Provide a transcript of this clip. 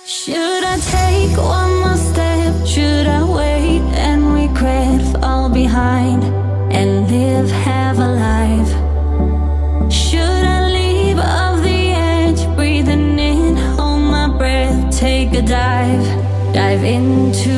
Should I take one more step? Should I wait and regret, fall behind and live, have a life? Should I leave off the edge, breathing in, hold my breath, take a dive into